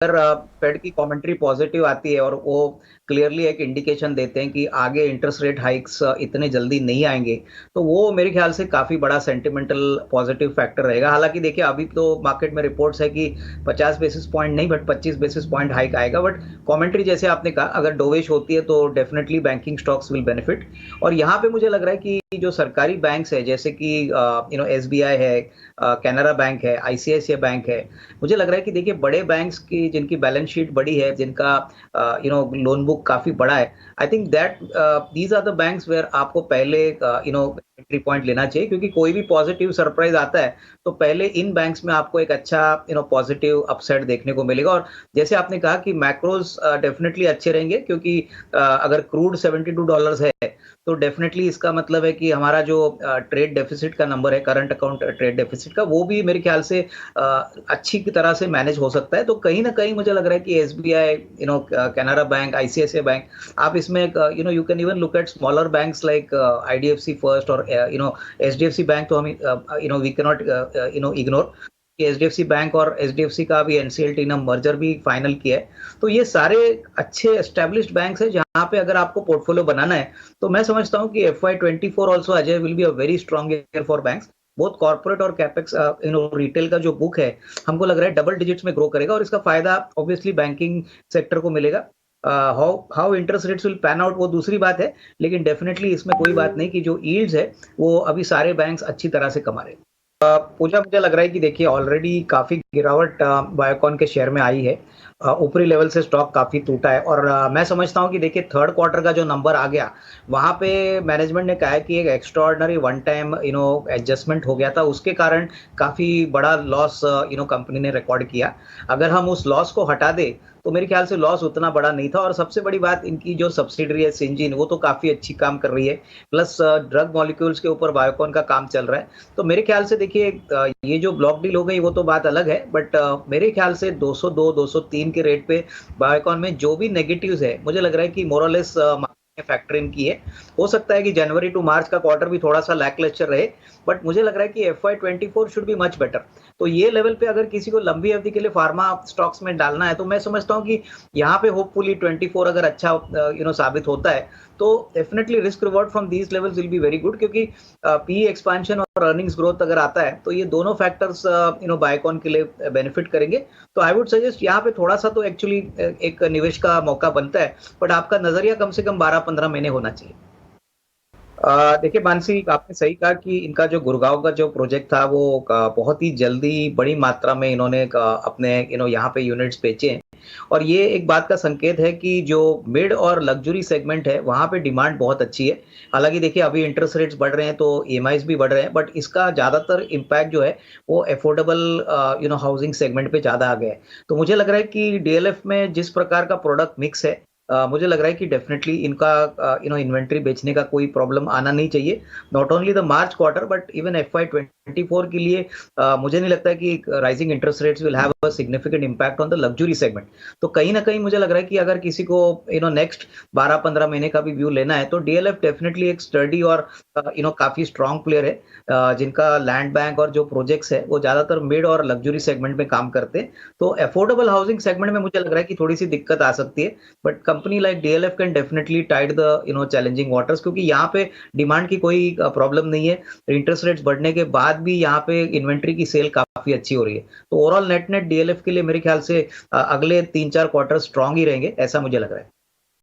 अगर फेड की commentary positive आती है और वो क्लियरली एक इंडिकेशन देते हैं कि आगे इंटरेस्ट रेट हाइक्स इतने जल्दी नहीं आएंगे, तो वो मेरे ख्याल से काफी बड़ा सेंटिमेंटल पॉजिटिव फैक्टर रहेगा। हालांकि देखिए अभी तो मार्केट में रिपोर्ट्स है कि 50 बेसिस पॉइंट नहीं बट 25 बेसिस पॉइंट हाइक आएगा, बट कमेंट्री जैसे आपने कहा अगर डोविश होती है तो definitely banking stocks will benefit. और यहाँ पे मुझे लग रहा है कि जो सरकारी बैंक्स है जैसे कि एसबीआई है, कैनरा बैंक है, आईसीआईसीआई बैंक है, मुझे लग रहा है कि देखिए बड़े बैंक्स की जिनकी बैलेंस शीट बड़ी है, जिनका लोन बुक काफी बड़ा है, I think that these are the banks where आपको पहले एंट्री पॉइंट लेना चाहिए, क्योंकि कोई भी पॉजिटिव सरप्राइज आता है तो पहले इन बैंक्स में आपको एक अच्छा पॉजिटिव अपसाइड देखने को मिलेगा। और जैसे आपने कहा कि मैक्रोज डेफिनेटली अच्छे रहेंगे, क्योंकि अगर क्रूड $72 है तो डेफिनेटली इसका मतलब है कि हमारा जो ट्रेड डेफिसिट का नंबर है, करंट अकाउंट ट्रेड डेफिसिट का, वो भी मेरे ख्याल से अच्छी तरह से मैनेज हो सकता है। तो कहीं ना कहीं मुझे लग रहा है कि SBI, Canara bank, ICICI bank, आप इसमें you can even look at smaller banks like IDFC first और एचडीएफसी बैंक, तो हम वी कैन नॉट इग्नोर कि एचडीएफसी बैंक और एचडीएफसी का भी एनसीएलटी ने मर्जर भी फाइनल किया है। तो ये सारे अच्छे एस्टेब्लिश्ड बैंक्स हैं जहां पे अगर आपको पोर्टफोलियो बनाना है, तो मैं समझता हूं कि FY24 also Ajay will be a very strong year for banks. बहुत कॉर्पोरेट और कैपेक्स रिटेल का जो बुक है, हमको लग रहा है डबल डिजिट्स में ग्रो करेगा, और इसका फायदा ऑब्वियसली बैंकिंग सेक्टर को मिलेगा। How how interest rates will pan out वो दूसरी बात है, लेकिन डेफिनेटली इसमें कोई बात नहीं कि जो यील्ड्स है वो अभी सारे बैंक्स अच्छी तरह से कमा रहे हैं। पूजा, मुझे लग रहा है कि देखिए ऑलरेडी काफी गिरावट बायोकॉन के शेयर में आई है। ऊपरी लेवल से स्टॉक काफी टूटा है, और मैं समझता हूं कि देखिए थर्ड क्वार्टर का जो नंबर आ गया, वहां पे मैनेजमेंट ने कहा है कि एक एक्स्ट्राऑर्डिनरी वन टाइम एडजस्टमेंट हो गया था, उसके कारण काफी बड़ा लॉस कंपनी ने रिकॉर्ड किया। अगर हम उस लॉस को हटा दे तो मेरे ख्याल से लॉस उतना बड़ा नहीं था। और सबसे बड़ी बात, इनकी जो सब्सिडरी है सिंजीन, वो तो काफी अच्छी काम कर रही है, प्लस ड्रग मॉलिक्यूल्स के ऊपर बायोकॉन का काम चल रहा है। तो मेरे ख्याल से देखिए ये जो ब्लॉक डील हो गई वो तो बात अलग है, बट मेरे ख्याल से 202 203 के रेट पे बायोकॉन में जो भी नेगेटिव्स है, मुझे लग रहा है कि मोरलेस फैक्टर इन की है। हो सकता है कि जनवरी टू मार्च का क्वार्टर भी थोड़ा सा लैकलस्टर रहे, बट मुझे लग रहा है कि FY24 should be much better. तो ये लेवल पे अगर किसी को लंबी अवधि के लिए फार्मा स्टॉक्स में डालना है, तो मैं समझता हूँ कि यहाँ पे होपफुली 24 अगर अच्छा साबित होता है, तो definitely risk reward from these levels will be very good, क्योंकि पी एक्सपांशन और अर्निंग्स ग्रोथ अगर आता है तो ये दोनों फैक्टर्स बायोकॉन के लिए बेनिफिट करेंगे। तो आई वुड सजेस्ट यहाँ पे थोड़ा सा तो एक्चुअली एक निवेश का मौका बनता है, बट आपका नजरिया कम से कम 12-15 महीने होना चाहिए। देखिए मानसी, आपने सही कहा कि इनका जो गुड़गांव का जो प्रोजेक्ट था वो बहुत ही जल्दी बड़ी मात्रा में इन्होंने अपने यहाँ पे यूनिट्स बेचे हैं। और ये एक बात का संकेत है कि जो मिड और लग्जरी सेगमेंट है वहां पे डिमांड बहुत अच्छी है। हालांकि देखिए अभी इंटरेस्ट रेट्स बढ़ रहे हैं तो ईएमआईज भी बढ़ रहे हैं, बट इसका ज्यादातर इम्पैक्ट जो है वो अफोर्डेबल हाउसिंग सेगमेंट पे ज्यादा आ गया है। तो मुझे लग रहा है कि डीएलएफ में जिस प्रकार का प्रोडक्ट मिक्स है, मुझे लग रहा है कि डेफिनेटली इनका इन्वेंट्री बेचने का कोई प्रॉब्लम आना नहीं चाहिए। Not only the March quarter but even FY24 के लिए मुझे नहीं लगता है कि rising interest rates will have a significant impact on the luxury segment. तो कहीं ना कहीं मुझे लग रहा है कि अगर किसी को नेक्स्ट 12-15 महीने का भी व्यू लेना है, तो डीएलएफ डेफिनेटली एक स्टडी और काफी स्ट्रांग प्लेयर है, जिनका लैंड बैंक और जो प्रोजेक्ट्स है वो ज्यादातर मिड और लग्जरी सेगमेंट में काम करते हैं। तो अफोर्डेबल हाउसिंग सेगमेंट में मुझे लग रहा है कि थोड़ी सी दिक्कत आ सकती है, but company like DLF can definitely tied the challenging waters, क्योंकि यहाँ पे डिमांड की कोई प्रॉब्लम नहीं है। इंटरेस्ट रेट्स बढ़ने के बाद भी यहाँ पे इन्वेंट्री की सेल काफी अच्छी हो रही है। तो ओवरऑल नेट नेट डीएलएफ के लिए मेरे ख्याल से अगले 3-4 क्वार्टर स्ट्रांग ही रहेंगे, ऐसा मुझे लग रहा है।